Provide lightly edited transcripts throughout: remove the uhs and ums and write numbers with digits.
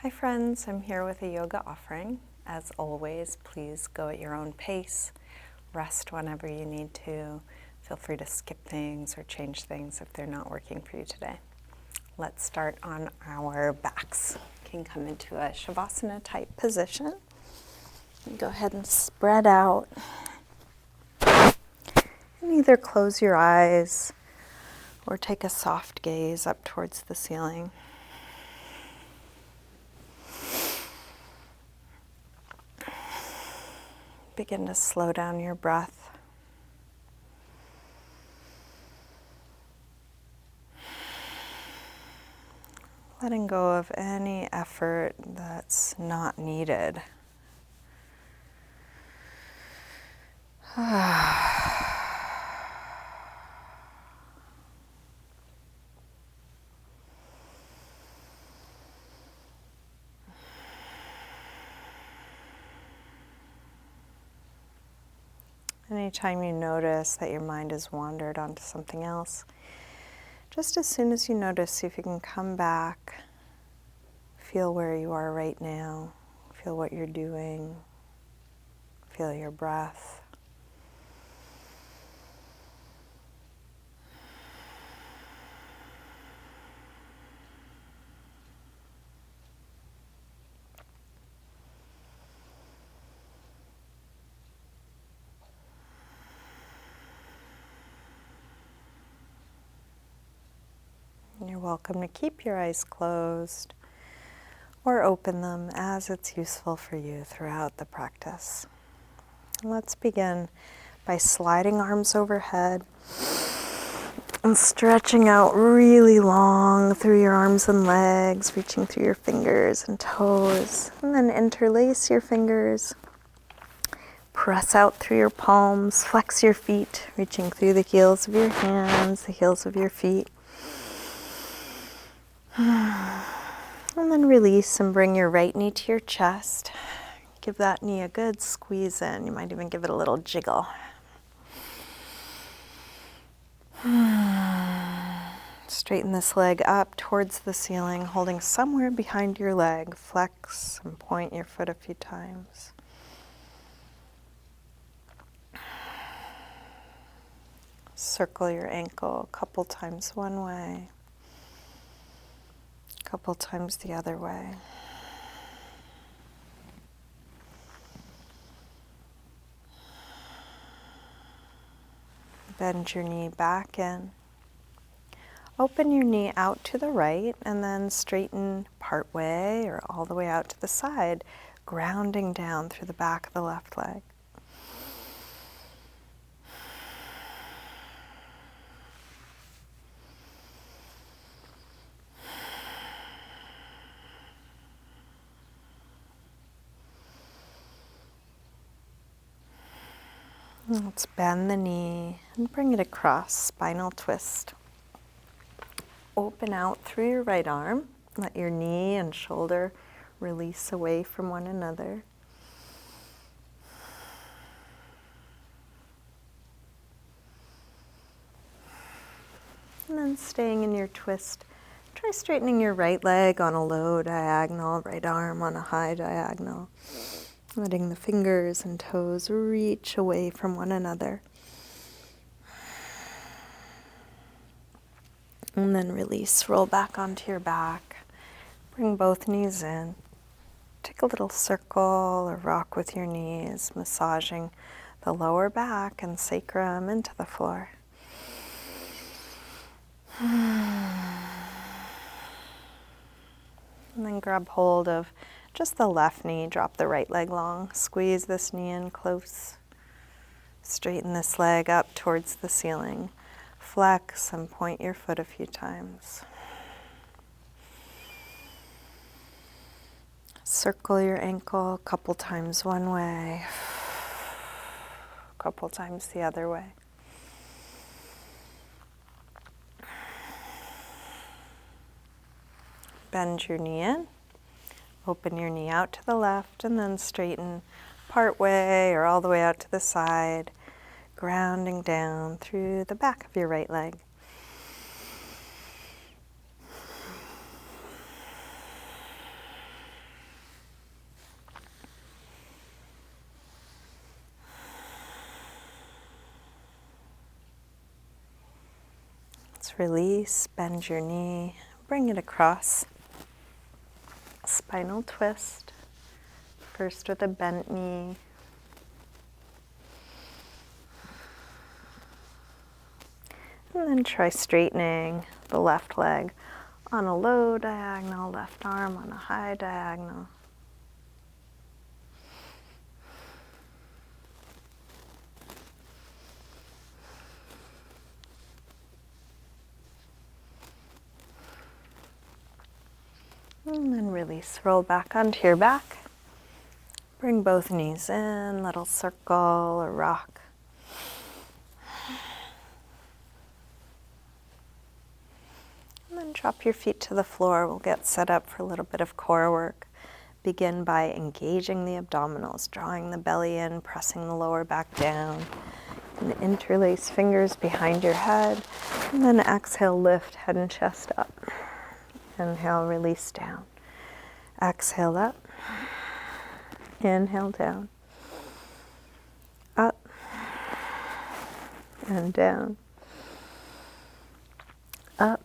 Hi friends, I'm here with a yoga offering. As always, please go at your own pace. Rest whenever you need to. Feel free to skip things or change things if they're not working for you today. Let's start on our backs. You can come into a savasana type position. Go ahead and spread out. And either close your eyes or take a soft gaze up towards the ceiling. Begin to slow down your breath. Letting go of any effort that's not needed. Anytime you notice that your mind has wandered onto something else, just as soon as you notice, see if you can come back, feel where you are right now, feel what you're doing, feel your breath. You're welcome to keep your eyes closed or open them as it's useful for you throughout the practice. Let's begin by sliding arms overhead and stretching out really long through your arms and legs, reaching through your fingers and toes, and then interlace your fingers. Press out through your palms, flex your feet, reaching through the heels of your hands, the heels of your feet. And then release and bring your right knee to your chest. Give that knee a good squeeze in. You might even give it a little jiggle. Straighten this leg up towards the ceiling, holding somewhere behind your leg. Flex and point your foot a few times. Circle your ankle a couple times one way. Couple times the other way. Bend your knee back in. Open your knee out to the right and then straighten part way or all the way out to the side, grounding down through the back of the left leg. Let's bend the knee and bring it across, spinal twist. Open out through your right arm. Let your knee and shoulder release away from one another. And then staying in your twist, try straightening your right leg on a low diagonal, right arm on a high diagonal. Letting the fingers and toes reach away from one another. And then release, roll back onto your back. Bring both knees in. Take a little circle or rock with your knees, massaging the lower back and sacrum into the floor. And then grab hold of just the left knee, drop the right leg long. Squeeze this knee in close. Straighten this leg up towards the ceiling. Flex and point your foot a few times. Circle your ankle a couple times one way, a couple times the other way. Bend your knee in. Open your knee out to the left and then straighten part way or all the way out to the side, grounding down through the back of your right leg. Let's release, bend your knee, bring it across. Spinal twist. First with a bent knee. And then try straightening the left leg on a low diagonal, left arm on a high diagonal. And then release, roll back onto your back. Bring both knees in, little circle or rock. And then drop your feet to the floor. We'll get set up for a little bit of core work. Begin by engaging the abdominals, drawing the belly in, pressing the lower back down. And interlace fingers behind your head. And then exhale, lift head and chest up. Inhale, release down. Exhale up. Inhale down. Up. And down. Up.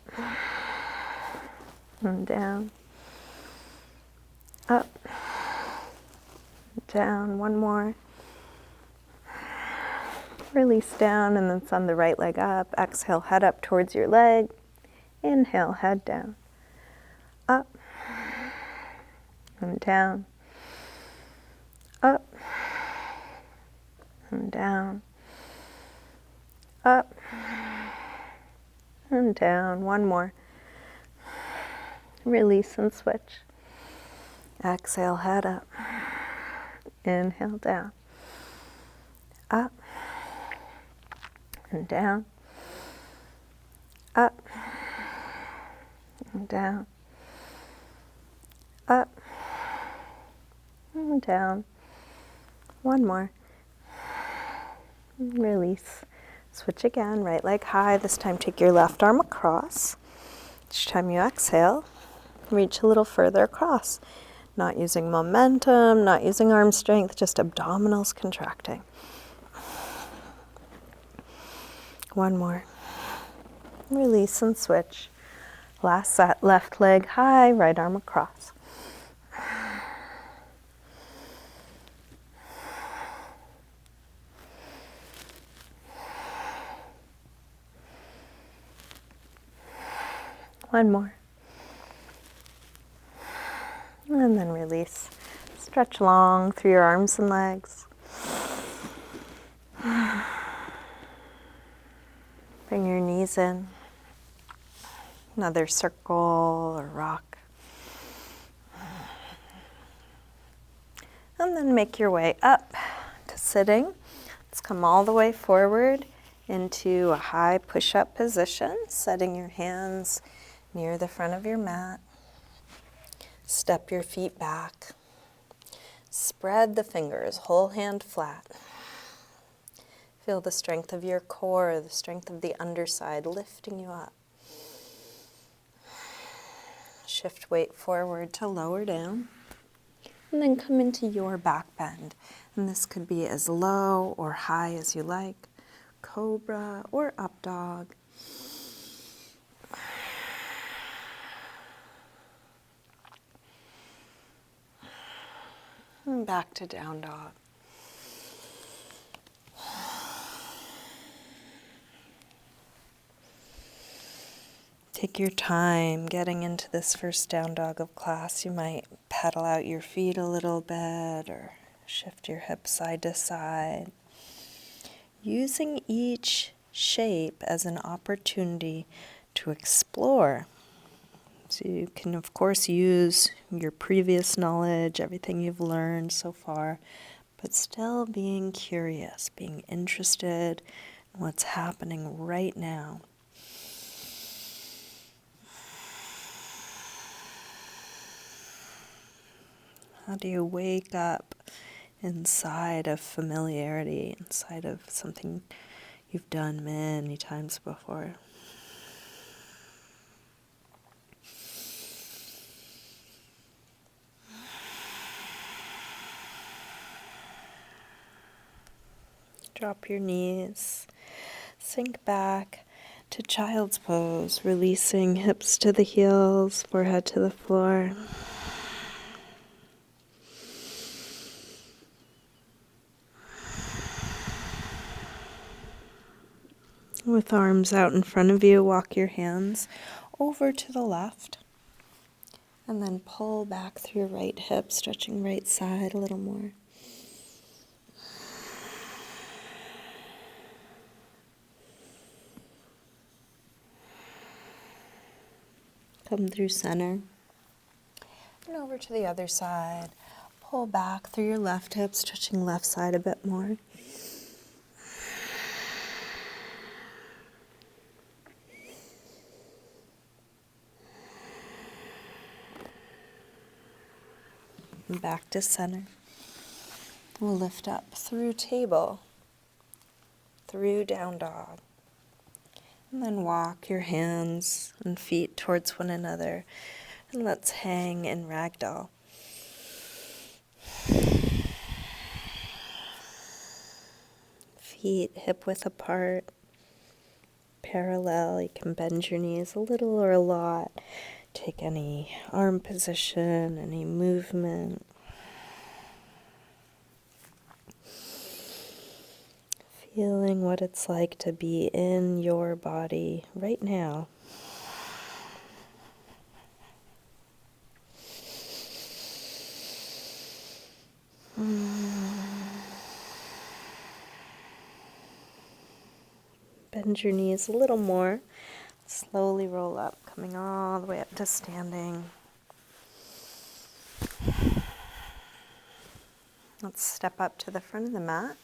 And down. Up. Down. One more. Release down, and then send the right leg up. Exhale, head up towards your leg. Inhale, head down. Up. And down. Up. And down. Up. And down. One more. Release and switch. Exhale, head up. Inhale, down. Up. And down. Up. And down. Up. And down. One more. Release. Switch again, right leg high. This time take your left arm across. Each time you exhale, reach a little further across. Not using momentum, not using arm strength, just abdominals contracting. One more. Release and switch. Last set, left leg high, right arm across. One more. And then release. Stretch long through your arms and legs. Bring your knees in. Another circle or rock. And then make your way up to sitting. Let's come all the way forward into a high push-up position, setting your hands near the front of your mat. Step your feet back. Spread the fingers, whole hand flat. Feel the strength of your core, the strength of the underside lifting you up. Shift weight forward to lower down. And then come into your back bend. And this could be as low or high as you like. Cobra or up dog. And back to down dog. Take your time getting into this first down dog of class. You might pedal out your feet a little bit or shift your hips side to side. Using each shape as an opportunity to explore. So you can, of course, use your previous knowledge, everything you've learned so far, but still being curious, being interested in what's happening right now. How do you wake up inside of familiarity, inside of something you've done many times before? Drop your knees, sink back, to child's pose, releasing hips to the heels, forehead to the floor. With arms out in front of you, walk your hands over to the left. And then pull back through your right hip, stretching right side a little more. Come through center. And over to the other side. Pull back through your left hip, stretching left side a bit more. And back to center. We'll lift up through table, through down dog. And then walk your hands and feet towards one another. And let's hang in ragdoll. Feet hip width apart, parallel. You can bend your knees a little or a lot. Take any arm position, any movement. Feeling what it's like to be in your body right now. Bend your knees a little more. Slowly roll up, coming all the way up to standing. Let's step up to the front of the mat.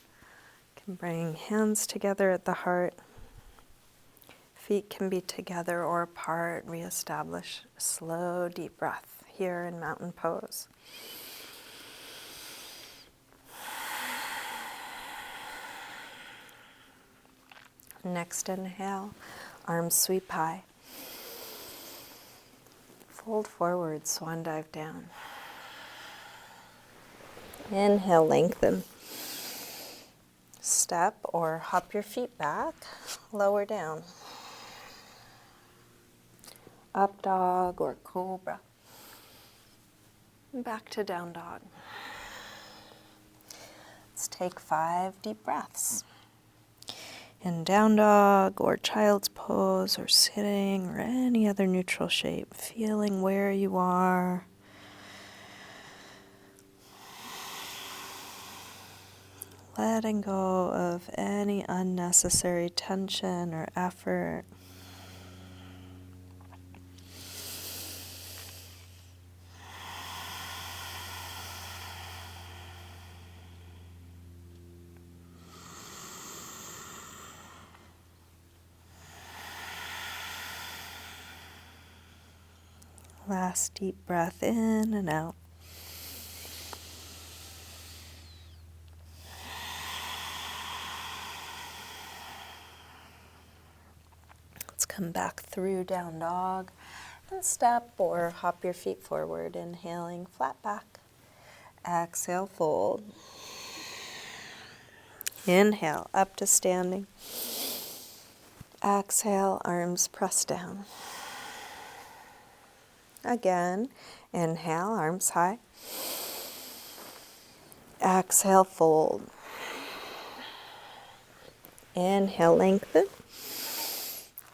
Can bring hands together at the heart. Feet can be together or apart. Reestablish a slow, deep breath here in mountain pose. Next inhale, arms sweep high. Fold forward, swan dive down. Inhale, lengthen. Step or hop your feet back, lower down. Up dog or cobra. Back to down dog. Let's take 5 deep breaths. In down dog or child's pose or sitting or any other neutral shape, feeling where you are. Letting go of any unnecessary tension or effort. Last deep breath in and out. Let's come back through down dog and step or hop your feet forward, inhaling flat back. Exhale, fold. Inhale, up to standing. Exhale, arms press down. Again, inhale, arms high. Exhale, fold. Inhale, lengthen.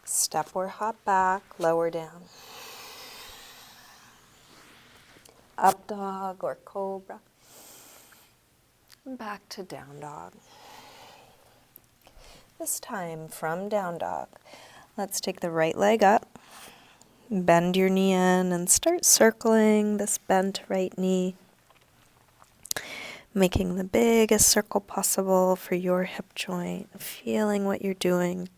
Step or hop back, lower down. Up dog or cobra. Back to down dog. This time from down dog, let's take the right leg up. Bend your knee in and start circling this bent right knee, making the biggest circle possible for your hip joint, feeling what you're doing.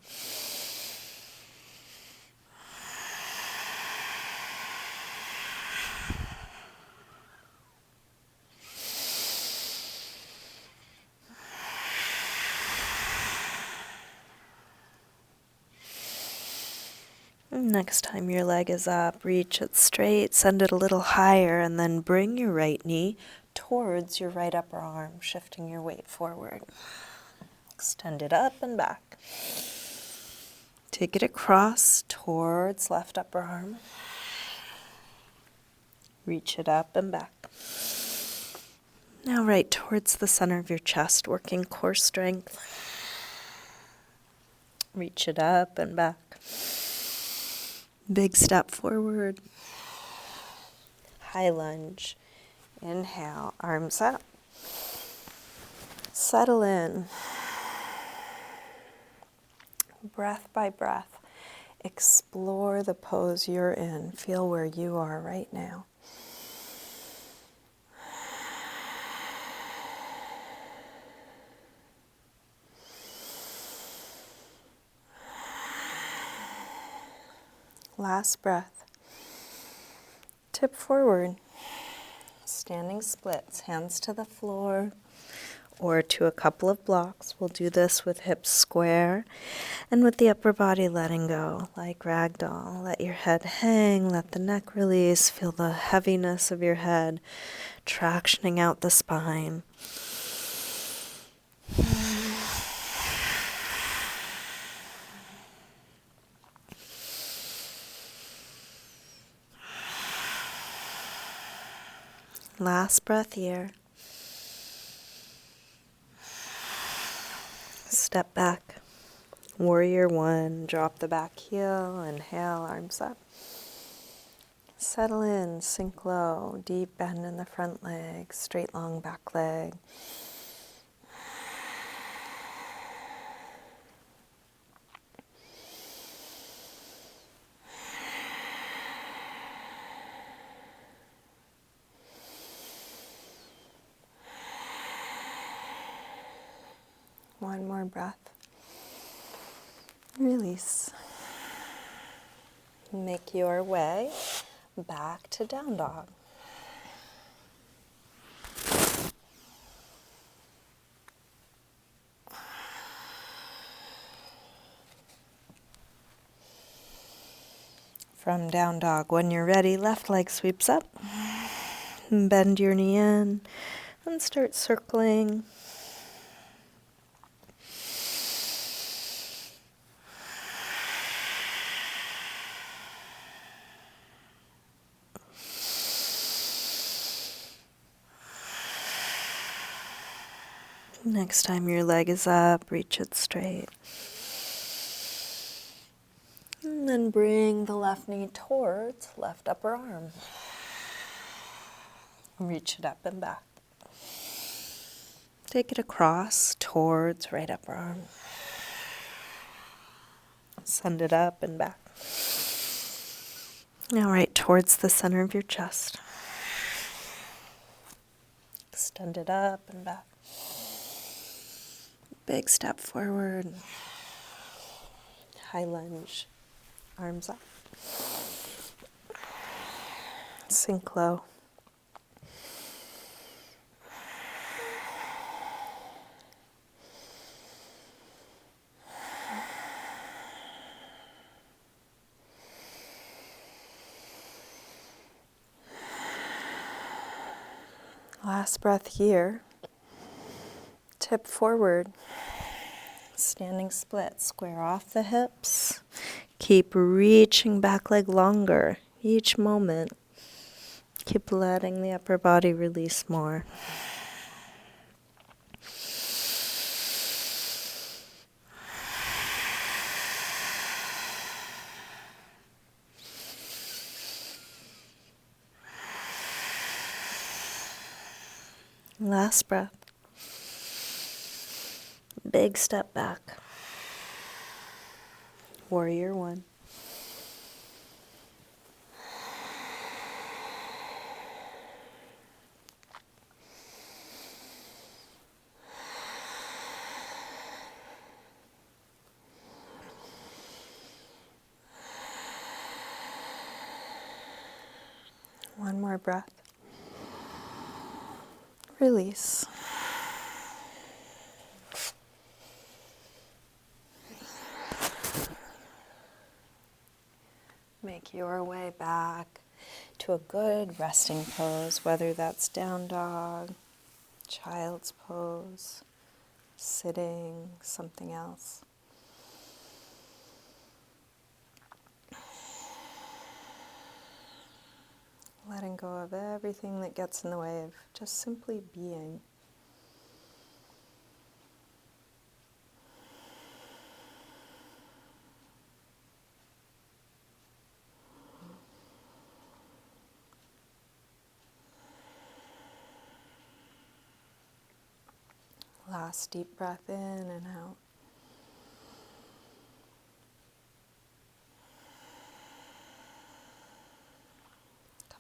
Next time your leg is up, reach it straight, send it a little higher, and then bring your right knee towards your right upper arm, shifting your weight forward. Extend it up and back. Take it across towards left upper arm. Reach it up and back. Now right towards the center of your chest, working core strength. Reach it up and back. Big step forward. High lunge. Inhale, arms up. Settle in. Breath by breath, explore the pose you're in. Feel where you are right now. Last breath. Tip forward. Standing splits, hands to the floor or to a couple of blocks. We'll do this with hips square and with the upper body letting go, like ragdoll. Let your head hang, let the neck release, feel the heaviness of your head tractioning out the spine. Last breath here. Step back. Warrior one. Drop the back heel. Inhale, arms up. Settle in, sink low. Deep bend in the front leg. Straight long back leg. One more breath. Release. Make your way back to down dog. From down dog, when you're ready, left leg sweeps up. Bend your knee in and start circling. Next time your leg is up, reach it straight. And then bring the left knee towards left upper arm. Reach it up and back. Take it across towards right upper arm. Send it up and back. Now right towards the center of your chest. Extend it up and back. Big step forward. High lunge. Arms up. Sink low. Last breath here. Tip forward. Standing split. Square off the hips. Keep reaching back leg longer each moment. Keep letting the upper body release more. Last breath. Big step back. Warrior one. One more breath. Release. Make your way back to a good resting pose, whether that's down dog, child's pose, sitting, something else. letting go of everything that gets in the way of just simply being. Last deep breath in and out.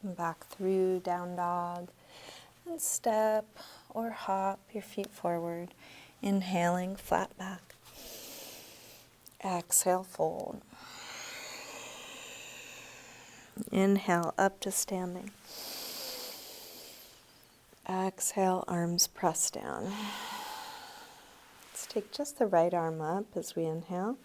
Come back through down dog and step or hop your feet forward. Inhaling, flat back. Exhale, fold. Inhale, up to standing. Exhale, arms press down. Let's take just the right arm up as we inhale.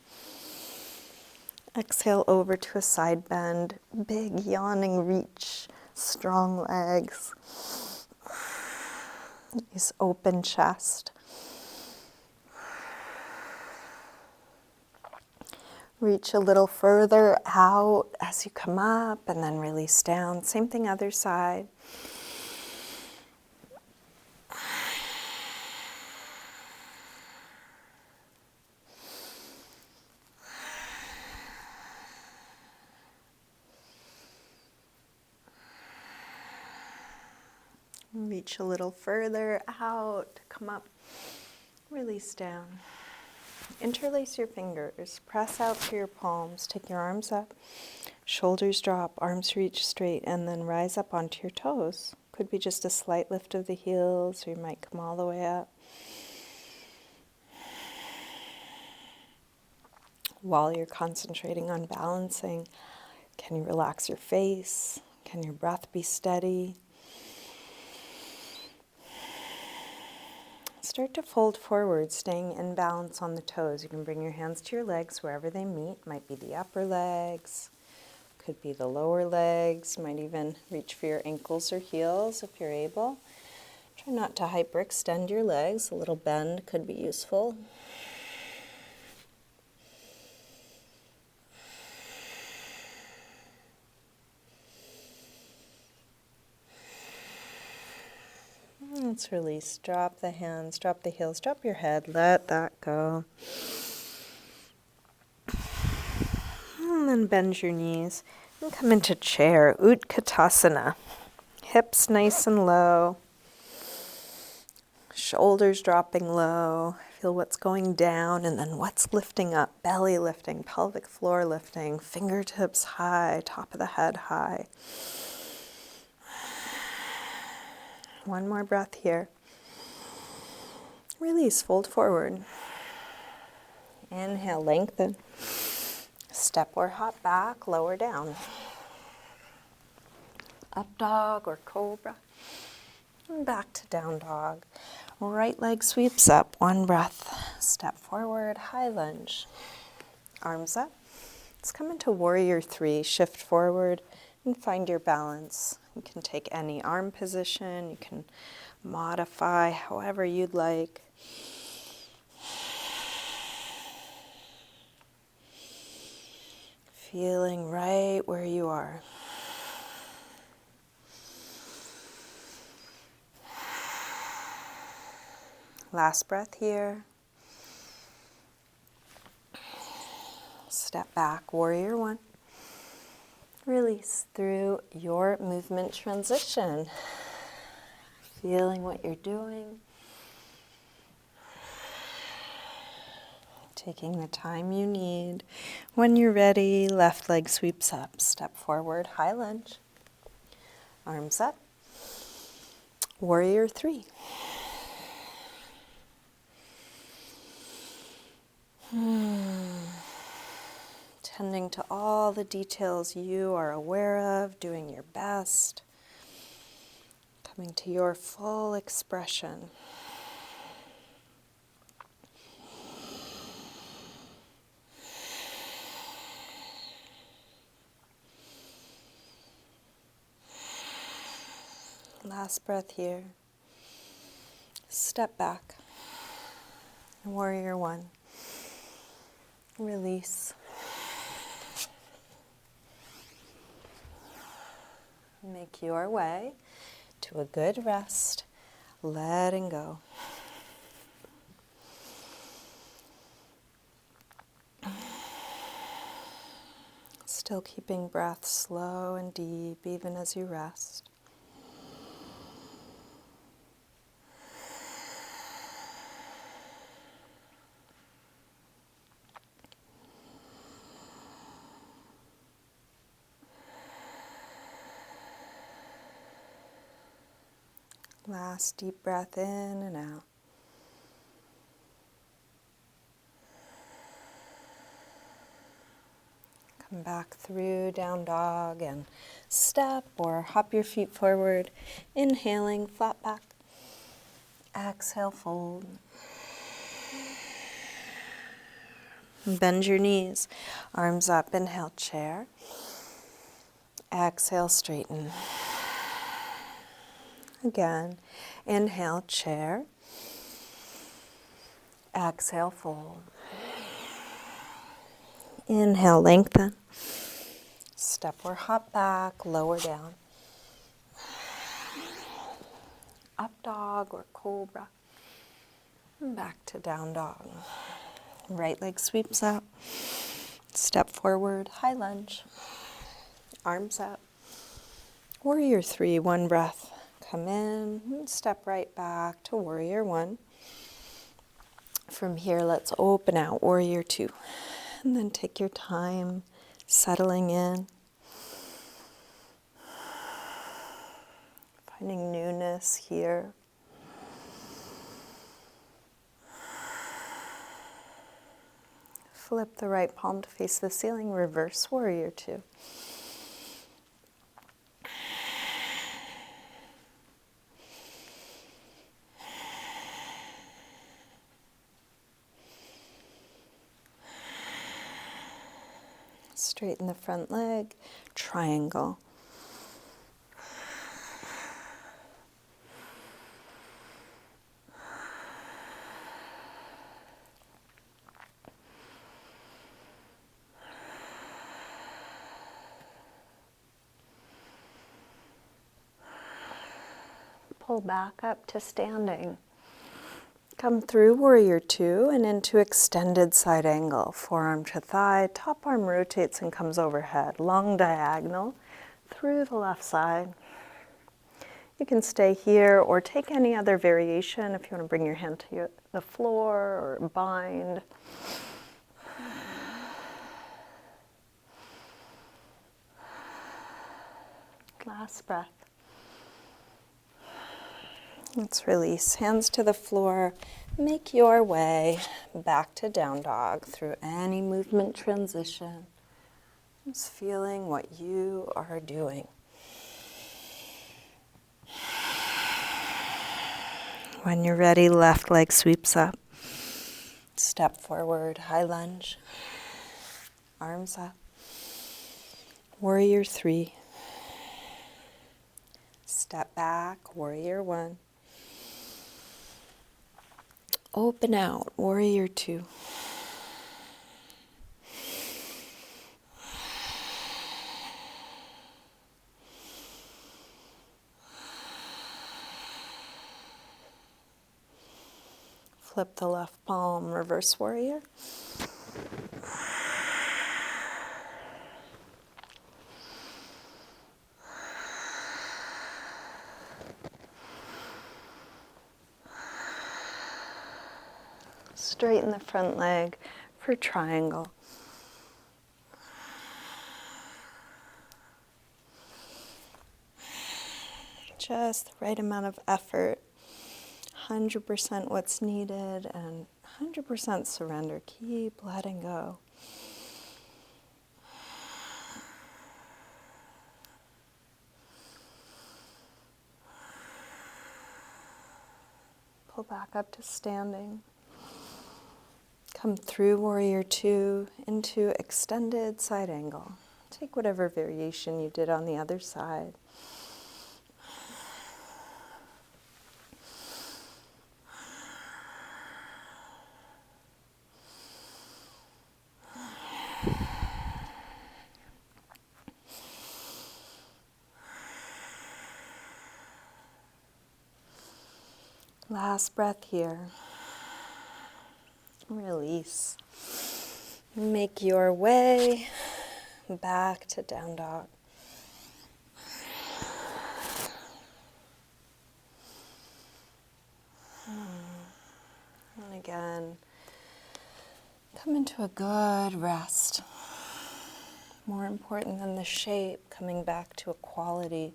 Exhale over to a side bend, big yawning reach, strong legs, nice open chest. Reach a little further out as you come up and then release down. Same thing other side. Reach a little further out, come up, release down. Interlace your fingers, press out through your palms, take your arms up, shoulders drop, arms reach straight, and then rise up onto your toes. Could be just a slight lift of the heels, or you might come all the way up. While you're concentrating on balancing, can you relax your face? Can your breath be steady? Start to fold forward, staying in balance on the toes. You can bring your hands to your legs wherever they meet. Might be the upper legs, could be the lower legs. You might even reach for your ankles or heels if you're able. Try not to hyperextend your legs. A little bend could be useful. Let's release. Drop the hands, drop the heels, drop your head. Let that go. And then bend your knees and come into chair, Utkatasana. Hips nice and low. Shoulders dropping low. Feel what's going down and then what's lifting up. Belly lifting, pelvic floor lifting, fingertips high, top of the head high. One more breath here. Release, fold forward. Inhale, lengthen. Step or hop back, lower down. Up dog or cobra. And back to down dog. Right leg sweeps up, one breath. Step forward, high lunge. Arms up. Let's come into warrior three. Shift forward and find your balance. You can take any arm position. You can modify however you'd like. Feeling right where you are. Last breath here. Step back, warrior one. Release through your movement transition. Feeling what you're doing. Taking the time you need. When you're ready, left leg sweeps up. Step forward, high lunge. Arms up. Warrior three. Tending to all the details you are aware of, doing your best, coming to your full expression. Last breath here. Step back. Warrior one. Release. Make your way to a good rest, letting go. Still keeping breath slow and deep even as you rest. Last deep breath in and out. Come back through down dog and step or hop your feet forward. Inhaling, flat back. Exhale, fold. Bend your knees, arms up. Inhale, chair. Exhale, straighten. Again, inhale, chair. Exhale, fold. Inhale, lengthen. Step or hop back, lower down. Up dog or cobra. And back to down dog. Right leg sweeps out. Step forward, high lunge. Arms up. Warrior 3, one breath. Come in, and step right back to warrior 1. From here, let's open out, warrior 2. And then take your time settling in. Finding newness here. Flip the right palm to face the ceiling, reverse warrior 2. Straighten the front leg, triangle. Pull back up to standing. Come through warrior 2 and into extended side angle. Forearm to thigh, top arm rotates and comes overhead. Long diagonal through the left side. You can stay here or take any other variation if you want to bring your hand to the floor or bind. Last breath. Let's release, hands to the floor. Make your way back to down dog through any movement transition. Just feeling what you are doing. When you're ready, left leg sweeps up. Step forward, high lunge. Arms up. Warrior 3. Step back, warrior 1. Open out, warrior 2. Flip the left palm, reverse warrior. Straighten the front leg for triangle. Just the right amount of effort, 100% what's needed, and 100% surrender. Keep letting go. Pull back up to standing. Come through warrior 2 into extended side angle. Take whatever variation you did on the other side. Last breath here. Release. Make your way back to down dog. And again, come into a good rest. More important than the shape, coming back to a quality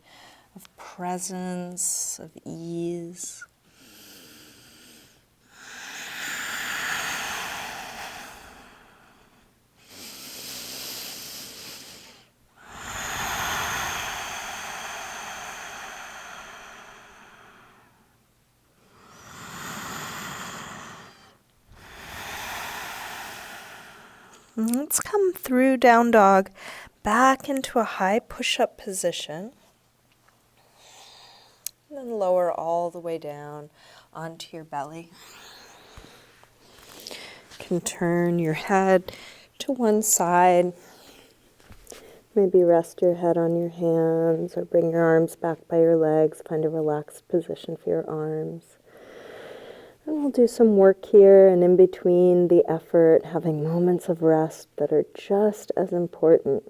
of presence, of ease. Let's come through down dog, back into a high push-up position. And then lower all the way down onto your belly. You can turn your head to one side. Maybe rest your head on your hands or bring your arms back by your legs. Find a relaxed position for your arms. And we'll do some work here, and in between the effort, having moments of rest that are just as important.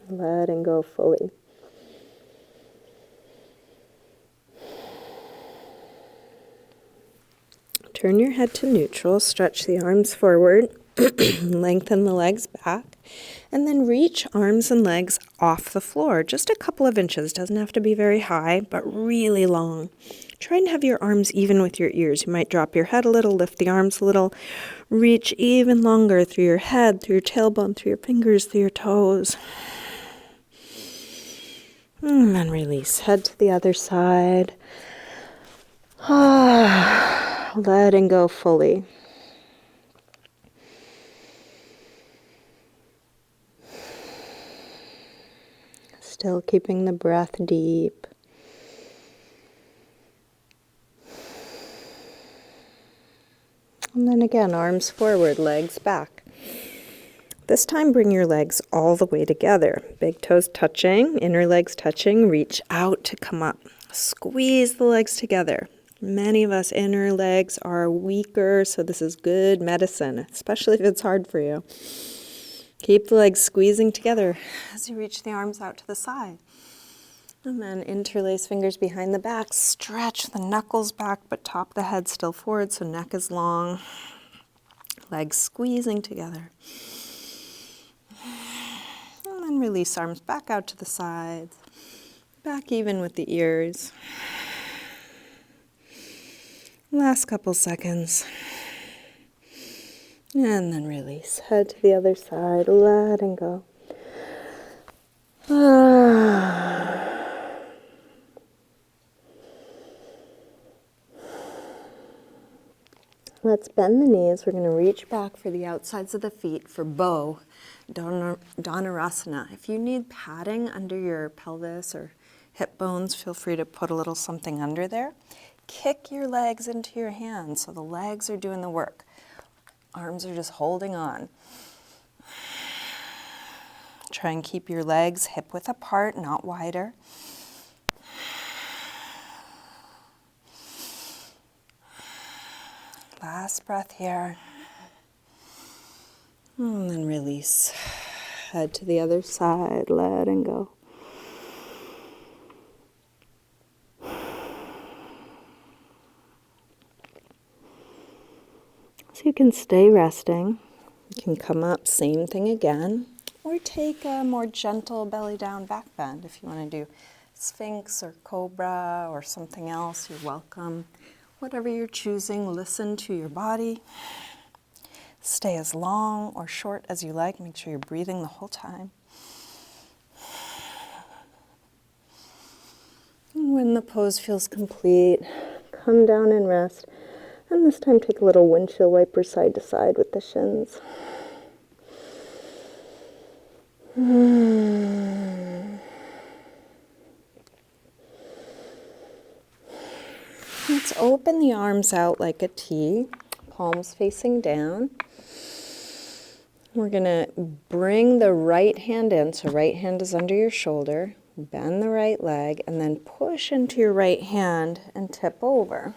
Letting go fully. Turn your head to neutral, stretch the arms forward, lengthen the legs back, and then reach arms and legs off the floor, just a couple of inches. Doesn't have to be very high, but really long. Try and have your arms even with your ears. You might drop your head a little, lift the arms a little, reach even longer through your head, through your tailbone, through your fingers, through your toes. And then release. Head to the other side. Letting go fully. Still keeping the breath deep. And then again, arms forward, legs back. This time, bring your legs all the way together. Big toes touching, inner legs touching. Reach out to come up. Squeeze the legs together. Many of us inner legs are weaker, so this is good medicine, especially if it's hard for you. Keep the legs squeezing together as you reach the arms out to the side. And then interlace fingers behind the back. Stretch the knuckles back, but top the head still forward, so neck is long. Legs squeezing together. And then release arms back out to the sides. Back even with the ears. Last couple seconds. And then release. Head to the other side, letting go. Let's bend the knees. We're going to reach back for the outsides of the feet for bow, Dhanurasana. If you need padding under your pelvis or hip bones, feel free to put a little something under there. Kick your legs into your hands so the legs are doing the work. Arms are just holding on. Try and keep your legs hip width apart, not wider. Last breath here. And then release. Head to the other side, letting go. So you can stay resting. You can come up, same thing again. Or take a more gentle belly down back bend. If you want to do Sphinx or Cobra or something else, you're welcome. Whatever you're choosing, listen to your body. Stay as long or short as you like. Make sure you're breathing the whole time. And when the pose feels complete, come down and rest. And this time take a little windshield wiper side to side with the shins. Let's open the arms out like a T, palms facing down. We're going to bring the right hand in, so right hand is under your shoulder. Bend the right leg and then push into your right hand and tip over.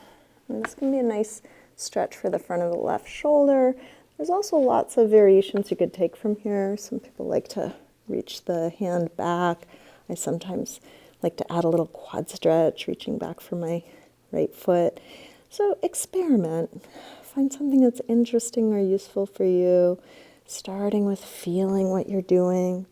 And this can be a nice stretch for the front of the left shoulder. There's also lots of variations you could take from here. Some people like to reach the hand back. I sometimes like to add a little quad stretch, reaching back for my right foot. So experiment. Find something that's interesting or useful for you, starting with feeling what you're doing.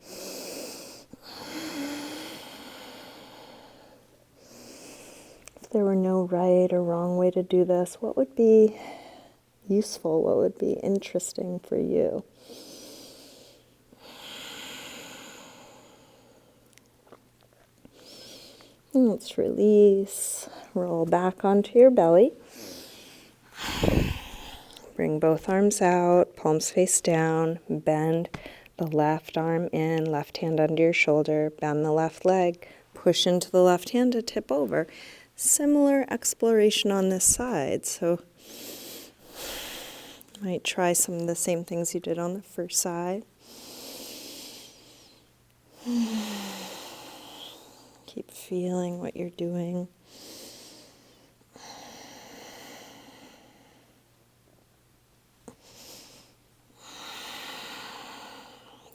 If there were no right or wrong way to do this, what would be useful? What would be interesting for you? And let's release. Roll back onto your belly. Bring both arms out, palms face down. Bend the left arm in, left hand under your shoulder. Bend the left leg. Push into the left hand to tip over. Similar exploration on this side. So you might try some of the same things you did on the first side. Keep feeling what you're doing.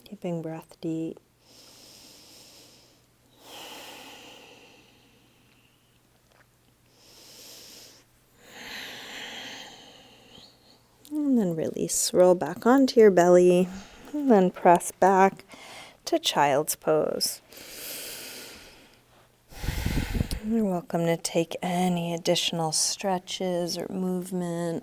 Keeping breath deep. And then release. Roll back onto your belly. And then press back to child's pose. You're welcome to take any additional stretches or movement.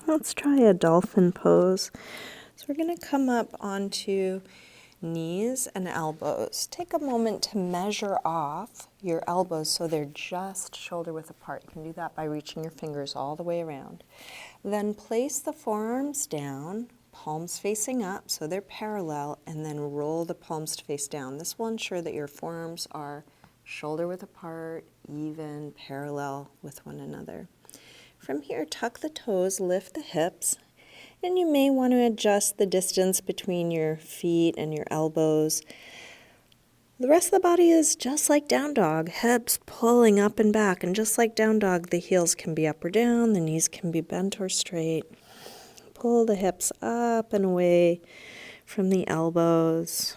Let's try a dolphin pose. So we're going to come up onto knees and elbows. Take a moment to measure off your elbows so they're just shoulder width apart. You can do that by reaching your fingers all the way around. Then place the forearms down, palms facing up so they're parallel, and then roll the palms to face down. This will ensure that your forearms are shoulder width apart, even, parallel with one another. From here, tuck the toes, lift the hips, and you may want to adjust the distance between your feet and your elbows. The rest of the body is just like down dog, hips pulling up and back, and just like down dog, the heels can be up or down, the knees can be bent or straight. Pull the hips up and away from the elbows.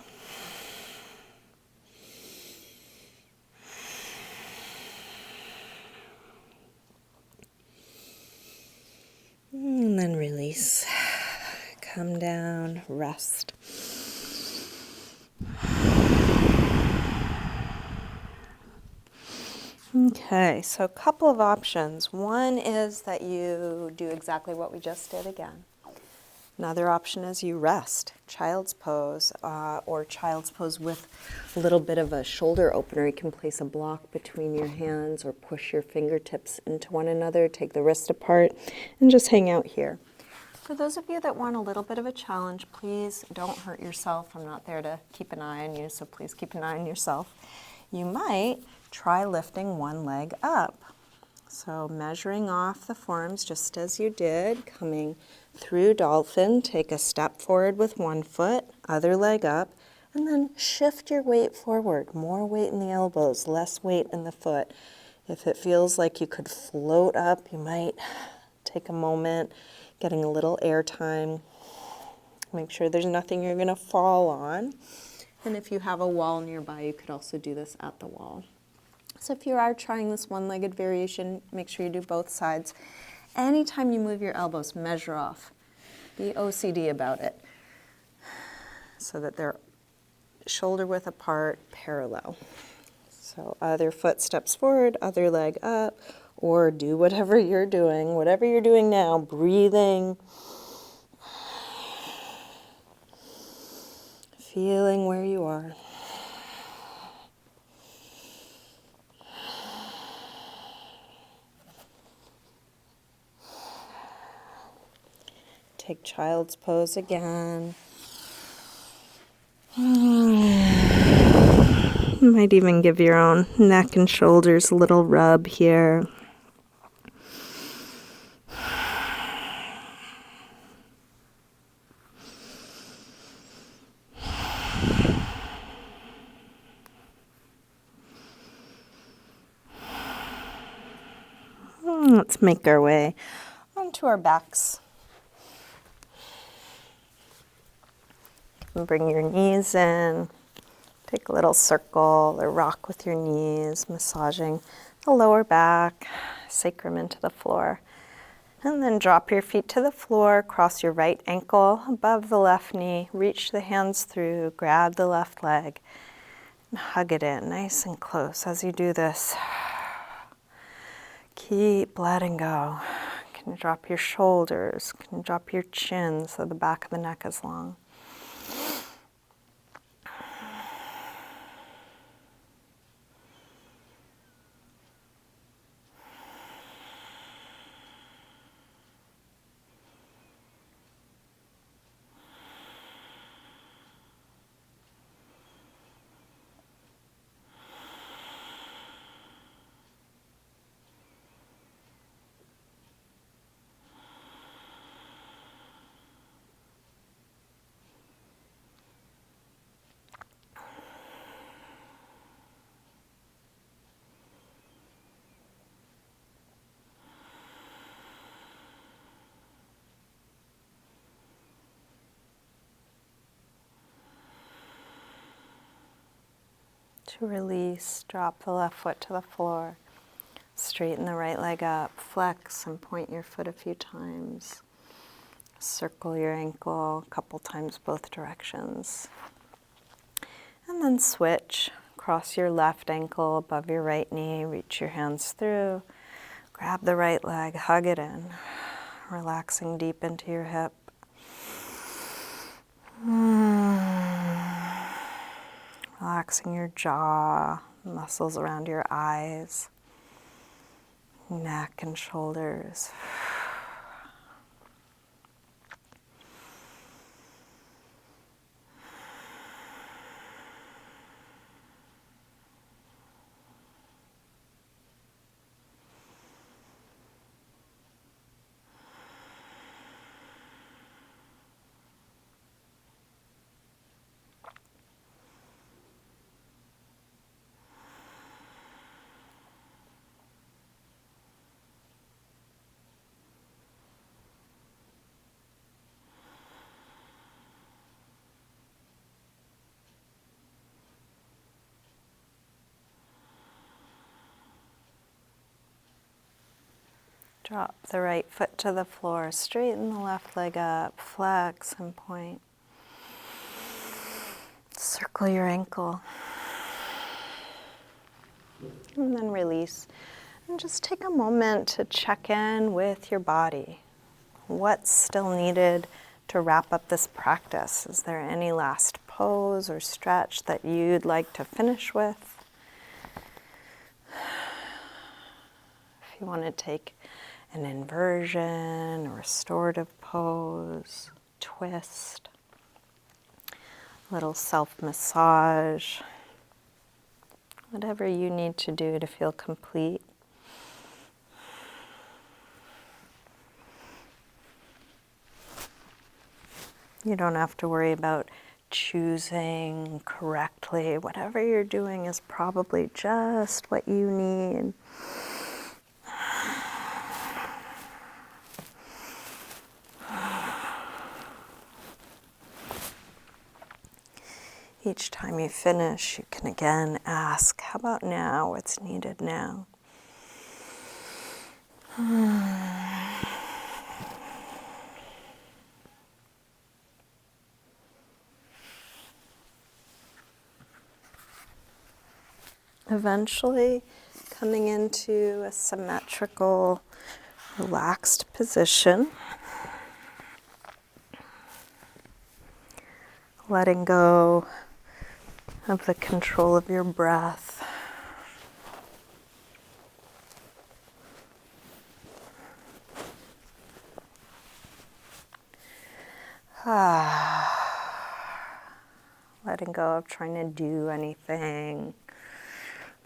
And then release. Come down, rest. Okay, so a couple of options. One is that you do exactly what we just did again. Another option is you rest, child's pose, or child's pose with a little bit of a shoulder opener. You can place a block between your hands or push your fingertips into one another, take the wrist apart, and just hang out here. For those of you that want a little bit of a challenge, please don't hurt yourself. I'm not there to keep an eye on you, so please keep an eye on yourself. You might try lifting one leg up. So measuring off the forearms just as you did, coming through dolphin, take a step forward with one foot, other leg up, and then shift your weight forward. More weight in the elbows, less weight in the foot. If it feels like you could float up, you might take a moment, getting a little air time. Make sure there's nothing you're going to fall on. And if you have a wall nearby, you could also do this at the wall. So if you are trying this one-legged variation, make sure you do both sides. Anytime you move your elbows, measure off. Be OCD about it so that they're shoulder width apart, parallel. So other foot steps forward, other leg up, or do whatever you're doing now, breathing, feeling where you are. Take child's pose again. And You might even give your own neck and shoulders a little rub here. Let's make our way onto our backs. And bring your knees in. Take a little circle or rock with your knees, massaging the lower back, sacrum into the floor. And then drop your feet to the floor, cross your right ankle above the left knee, reach the hands through, grab the left leg, and hug it in nice and close. As you do this, keep letting go. Can you drop your shoulders? Can you drop your chin so the back of the neck is long? To release, drop the left foot to the floor. Straighten the right leg up, flex and point your foot a few times. Circle your ankle a couple times both directions. And then switch. Cross your left ankle above your right knee, reach your hands through. Grab the right leg, hug it in. Relaxing deep into your hip. Relaxing your jaw, muscles around your eyes, neck and shoulders. Drop the right foot to the floor, straighten the left leg up, flex and point. Circle your ankle. And then release. And just take a moment to check in with your body. What's still needed to wrap up this practice? Is there any last pose or stretch that you'd like to finish with? If you want to take an inversion, a restorative pose, twist, little self-massage, whatever you need to do to feel complete. You don't have to worry about choosing correctly. Whatever you're doing is probably just what you need. Each time you finish, you can again ask, how about now? What's needed now? Eventually, coming into a symmetrical, relaxed position. Letting go of the control of your breath. Letting go of trying to do anything,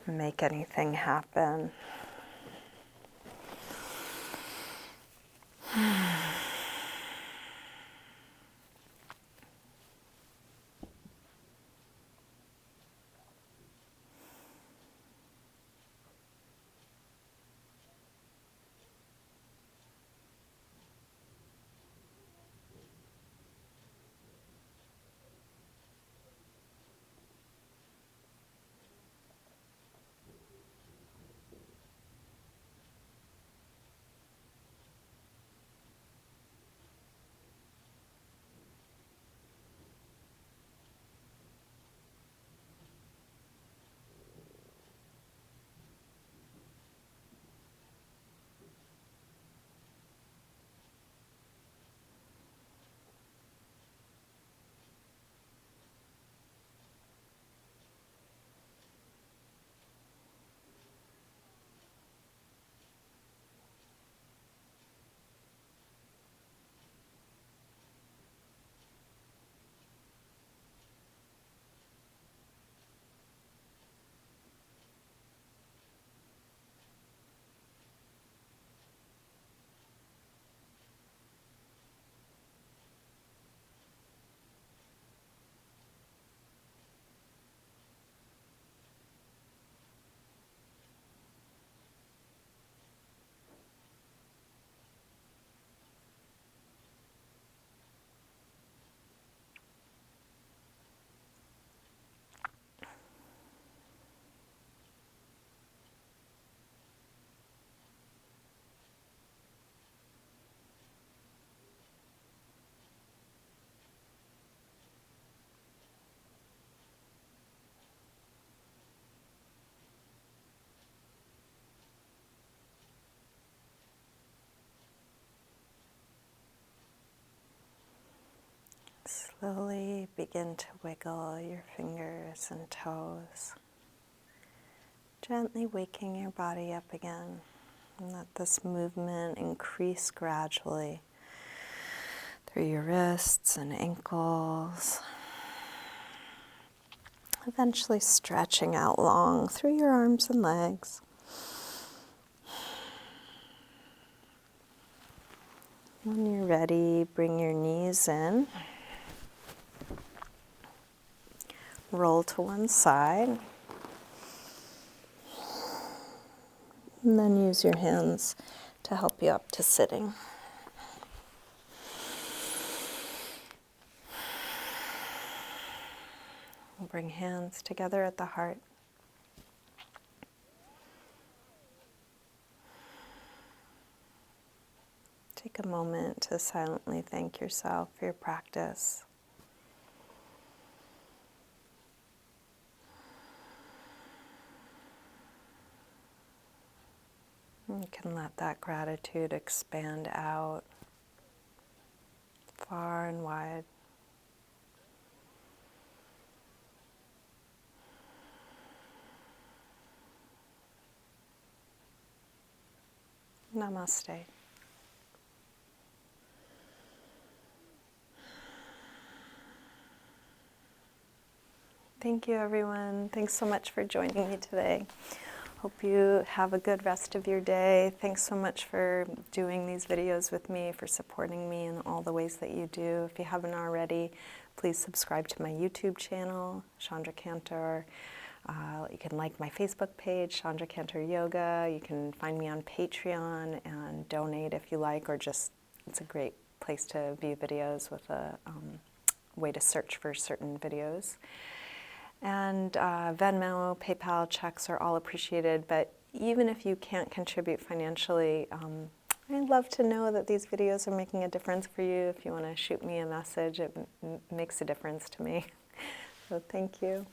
make anything happen. Slowly begin to wiggle your fingers and toes, gently waking your body up again. And let this movement increase gradually through your wrists and ankles, eventually stretching out long through your arms and legs. When you're ready, bring your knees in. Roll to one side. And then use your hands to help you up to sitting. Bring hands together at the heart. Take a moment to silently thank yourself for your practice. You can let that gratitude expand out far and wide. Namaste. Thank you, everyone. Thanks so much for joining me today. Hope you have a good rest of your day. Thanks so much for doing these videos with me, for supporting me in all the ways that you do. If you haven't already, please subscribe to my YouTube channel, Chandra Cantor. You can like my Facebook page, Chandra Cantor Yoga. You can find me on Patreon and donate if you like, or just, it's a great place to view videos with a way to search for certain videos. And Venmo, PayPal, checks are all appreciated, but even if you can't contribute financially, I'd love to know that these videos are making a difference for you. If you want to shoot me a message, it makes a difference to me. So thank you.